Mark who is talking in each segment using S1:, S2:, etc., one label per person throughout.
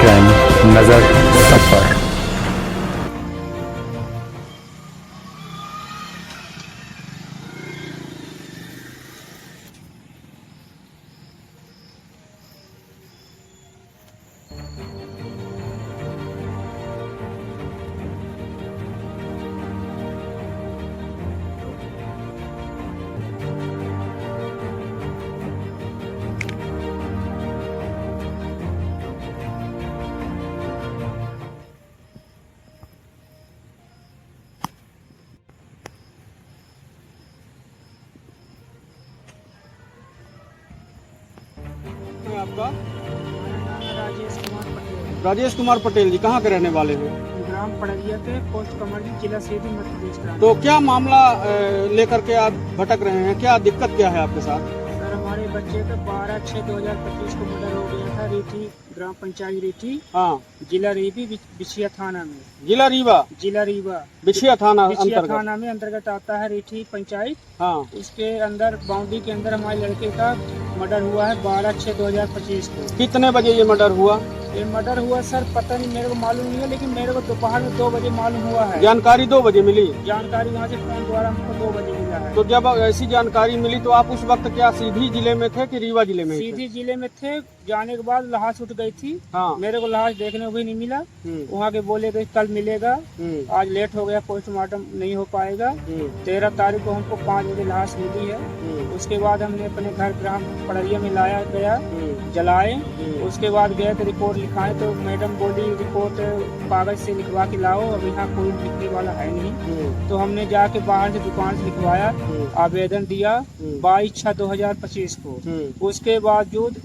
S1: Crime नजर सब पर।
S2: आपका
S3: राजेश कुमार पटेल,
S2: राजेश कुमार पटेल जी कहाँ के रहने वाले हैं?
S3: ग्राम पड़रिया के पोस्ट कमांडी जिला सीधी मध्य प्रदेश का।
S2: तो क्या मामला लेकर के आप भटक रहे हैं, क्या दिक्कत क्या है आपके साथ?
S3: सर हमारे बच्चे का 12/6/2025 को मर्डर हो गया था रीठी ग्राम पंचायत रीठी,
S2: हाँ,
S3: जिला रीवी बिछिया थाना में।
S2: जिला रीवा बिछिया थाना
S3: बिछिया
S2: अंतर्गत।
S3: थाना में अंतर्गत आता है रीठी पंचायत।
S2: हाँ,
S3: उसके अंदर बाउंड्री के अंदर हमारे लड़के का मर्डर हुआ है 12/6/2025 को।
S2: कितने बजे ये मर्डर हुआ?
S3: ये मर्डर हुआ सर पता नहीं, मेरे को मालूम नहीं है, लेकिन मेरे को दोपहर में 2 बजे मालूम हुआ है।
S2: जानकारी 2 बजे मिली?
S3: जानकारी वहाँ से फोन द्वारा हमको 2 बजे मिला है।
S2: तो जब ऐसी जानकारी मिली तो आप उस वक्त क्या सीधी जिले में थे कि रीवा जिले में ही थे?
S3: सीधी जिले में थे। जाने के बाद लाश उठ गई थी।
S2: हाँ,
S3: मेरे को लाश देखने को भी नहीं मिला।
S2: हम्म,
S3: वहाँ के बोले कि कल मिलेगा,
S2: हम्म,
S3: आज लेट हो गया, पोस्टमार्टम नहीं हो पाएगा।
S2: हम्म,
S3: 13 तारीख को हमको 5 बजे लाश मिली है।
S2: हम्म,
S3: उसके बाद हमने अपने घर ग्राम पड़रिया में लाया गया,
S2: हम्म,
S3: जलाए।
S2: हम्म,
S3: उसके बाद गए तो रिपोर्ट लिखाए तो मैडम बोली रिपोर्ट कागज से लिखवा के लाओ, अब यहाँ कोई लिखने वाला है नहीं।
S2: हम्म,
S3: तो हमने जाके बाहर से दुकान से लिखवाया,
S2: हम्म,
S3: आवेदन दिया 22/6/2025 को।
S2: हम्म,
S3: उसके बावजूद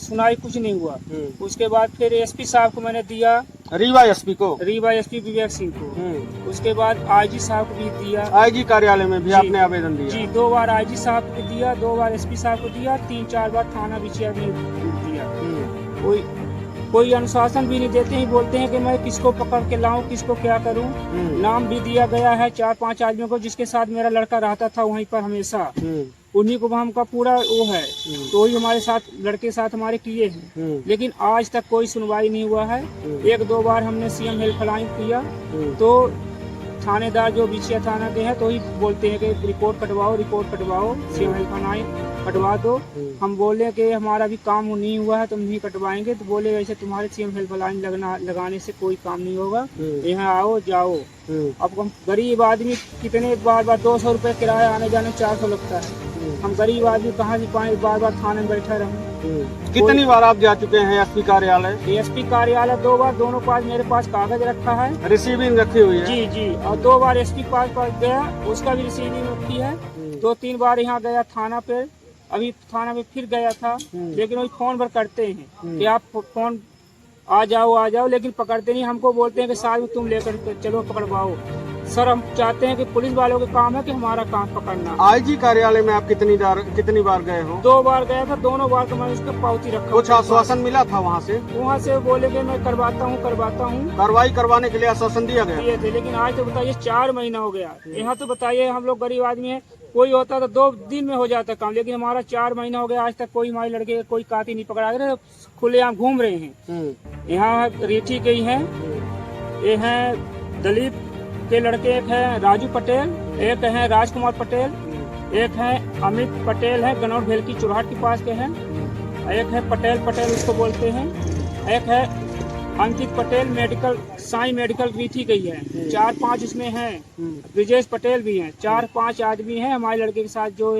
S3: सुनाई कुछ नहीं हुआ।
S2: हम्म।
S3: उसके बाद फिर एसपी साहब को मैंने दिया,
S2: रीवा एसपी को?
S3: रीवा एसपी विवेक सिंह को।
S2: हम्म।
S3: उसके बाद आईजी साहब को भी दिया।
S2: आईजी कार्यालय में भी
S3: जी,
S2: आपने आवेदन दिया?
S3: जी 2 बार आईजी साहब को दिया, 2 बार एसपी साहब को दिया, 3-4 बार थाना बिछिया में दिया।
S2: हम्म,
S3: कोई अनुशासन भी नहीं देते हैं, बोलते हैं कि मैं किसको पकड़ के लाऊं, किसको क्या करूं।
S2: हम्म,
S3: नाम भी दिया गया है 4-5 आदमियों को जिसके साथ मेरा लड़का रहता था वहीं पर हमेशा,
S2: हम्म,
S3: उन्हीं को हमका पूरा वो है, तो वही हमारे साथ लड़के साथ हमारे किए हैं।
S2: हम्म,
S3: लेकिन आज तक कोई सुनवाई नहीं हुआ है। 1-2 बार हमने सीएम हेल्पलाइन किया
S2: हम्म,
S3: तो थानेदार जो बिछिया थाना के हैं तो ही बोलते हैं कि रिपोर्ट कटवाओ, सीएम हेल्पलाइन कटवा दो। हम बोले कि हमारा भी काम नहीं हुआ है, तुम नहीं कटवाएंगे, तो बोले वैसे तुम्हारे सीएम हेल्पलाइन लगाने से कोई काम नहीं होगा, यहाँ आओ जाओ। अब हम गरीब आदमी कितने बार 200 रुपए किराया आने जाने 400 लगता है। हम गरीब आदमी कहाँ से पाए, बार थाने में बैठा रहे।
S2: कितनी बार आप जा चुके हैं एसपी कार्यालय?
S3: एसपी कार्यालय 2 बार, दोनों पास मेरे पास कागज रखा है,
S2: रिसीविंग रखी हुई है?
S3: जी। और 2 बार एसपी पास गया, उसका भी रिसीविंग रखी है। 2-3 बार यहाँ गया थाना पे, अभी थाना में फिर गया था, लेकिन वही फोन पर करते हैं कि आप फोन आ जाओ, लेकिन पकड़ते नहीं। हमको बोलते हैं कि साथ में तुम लेकर चलो पकड़वाओ। सर हम चाहते हैं कि पुलिस वालों का काम है कि हमारा काम पकड़ना।
S2: आईजी कार्यालय में आप कितनी बार गए हो?
S3: 2 बार गया था, दोनों बार तो मैंने उसका पावती रखा।
S2: कुछ आश्वासन मिला था वहाँ से?
S3: वहाँ से बोले कि मैं करवाता हूँ।
S2: कार्रवाई करवाने के लिए आश्वासन दिया गया?
S3: दिए थे, लेकिन आज तो बताइए 4 महीना हो गया। यहाँ तो बताइए हम लोग गरीब आदमी हैं, कोई होता तो 2 दिन में हो जाता काम, लेकिन हमारा 4 महीना हो गया, आज तक कोई हमारे लड़के का कोई काती नहीं पकड़ा गया। खुलेआम घूम रहे हैं। यहाँ रीठी के ही हैं, ये हैं दलीप के लड़के, एक है राजू पटेल, एक है राजकुमार पटेल, एक है अमित पटेल है गनौर भेलकी चुराहट के पास के हैं, एक है पटेल उसको बोलते हैं, एक है अंकित पटेल साई मेडिकल रीठी गई है। 4-5 इसमें हैं, ब्रिजेश पटेल भी हैं। 4-5 आदमी हैं हमारे लड़के के साथ जो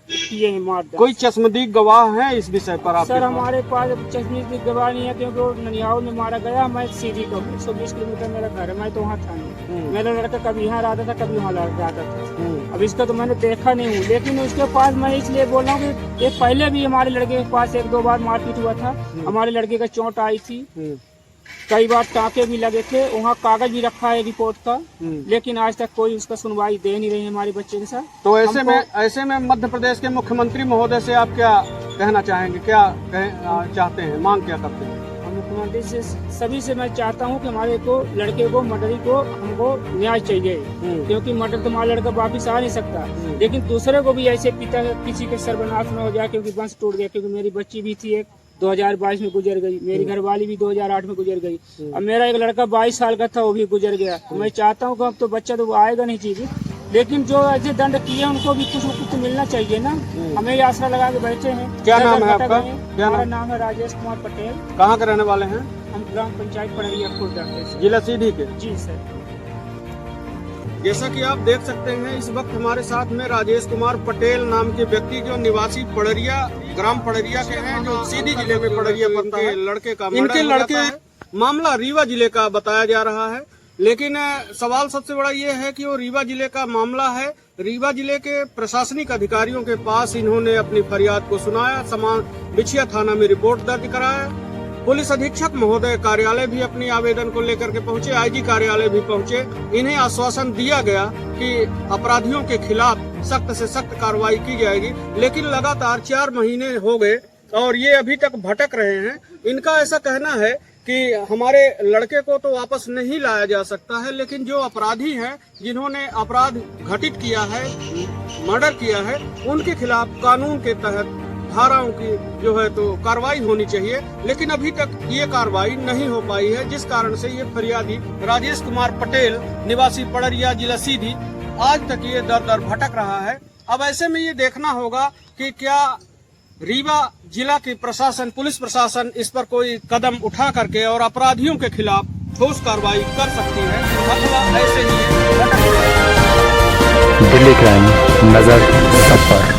S3: किए हैं मारदार।
S2: कोई चश्मदीद गवाह है इस विषय पर आपके
S3: सर
S2: पास?
S3: हमारे पास चश्मदीद गवाह नहीं है, क्योंकि वो ननियाल में मारा गया। मैं सीधी का 120 किलोमीटर मेरा घर है, मैं तो वहाँ था नहीं। मेरा लड़का कभी यहाँ रहता था, कभी वहाँ रहता था। अब इसका तो मैंने देखा नहीं हूँ, लेकिन उसके पास मैं इसलिए बोल रहा हूँ कि ये पहले भी हमारे लड़के के पास 1-2 बार मारपीट हुआ था। हमारे लड़के का चोट आई थी, कई बार टाँके भी लगे थे, वहाँ कागज भी रखा है रिपोर्ट का, लेकिन आज तक कोई उसका सुनवाई दे नहीं रही है हमारे बच्चे के साथ।
S2: तो ऐसे में मध्य प्रदेश के मुख्यमंत्री महोदय से आप क्या कहना चाहेंगे, चाहते हैं, मांग क्या करते हैं?
S3: मुख्यमंत्री से सभी से मैं चाहता हूँ कि हमारे को लड़के को मर्डरी को हमको न्याय चाहिए, क्योंकि मर्डर तो हमारा लड़का वापिस आ नहीं सकता, लेकिन दूसरे को भी ऐसे पिता किसी के सर्वनाश न हो जाए, क्योंकि वंश टूट गया। क्योंकि मेरी बच्ची भी थी एक, 2022 में गुजर गई, मेरी घरवाली भी 2008 में गुजर गई। अब मेरा एक लड़का 22 साल का था, वो भी गुजर गया। मैं चाहता हूँ कि अब तो बच्चा तो वो आएगा नहीं चीज़, लेकिन जो ऐसे दंड किए उनको भी कुछ न कुछ तो मिलना चाहिए ना। हमें ये आसरा लगा के बैठे हैं।
S2: क्या नाम है आपका?
S3: हमारा नाम है राजेश कुमार पटेल।
S2: कहाँ के रहने वाले हैं?
S3: हम ग्राम पंचायत पड़रिया खुर्द से।
S2: जिला सीधी के?
S3: जी सर।
S2: जैसा कि आप देख सकते हैं, इस वक्त हमारे साथ में राजेश कुमार पटेल नाम के व्यक्ति जो निवासी पड़रिया, ग्राम पड़रिया के हैं, जो सीधी जिले में पड़रिया पड़ता है। लड़के का इनके लड़के मामला रीवा जिले का बताया जा रहा है, लेकिन सवाल सबसे बड़ा ये है कि वो रीवा जिले का मामला है। रीवा जिले के प्रशासनिक अधिकारियों के पास इन्होंने अपनी फरियाद को सुनाया, समान बिछिया थाना में रिपोर्ट दर्ज कराया। पुलिस अधीक्षक महोदय कार्यालय भी अपनी आवेदन को लेकर के पहुंचे, आईजी कार्यालय भी पहुंचे। इन्हें आश्वासन दिया गया कि अपराधियों के खिलाफ सख्त से सख्त कार्रवाई की जाएगी, लेकिन लगातार 4 महीने हो गए और ये अभी तक भटक रहे हैं। इनका ऐसा कहना है कि हमारे लड़के को तो वापस नहीं लाया जा सकता है, लेकिन जो अपराधी हैं, जिन्होंने अपराध घटित किया है, मर्डर किया है, उनके खिलाफ कानून के तहत धाराओं की जो है तो कार्रवाई होनी चाहिए, लेकिन अभी तक ये कार्रवाई नहीं हो पाई है, जिस कारण से ये फरियादी राजेश कुमार पटेल निवासी पड़रिया जिला सीधी आज तक ये दर दर भटक रहा है। अब ऐसे में ये देखना होगा कि क्या रीवा जिला की प्रशासन, पुलिस प्रशासन इस पर कोई कदम उठा करके और अपराधियों के खिलाफ ठोस कार्रवाई कर सकती है, अथवा ऐसे ही
S1: दिल्ली क्राइम नजर सब पर।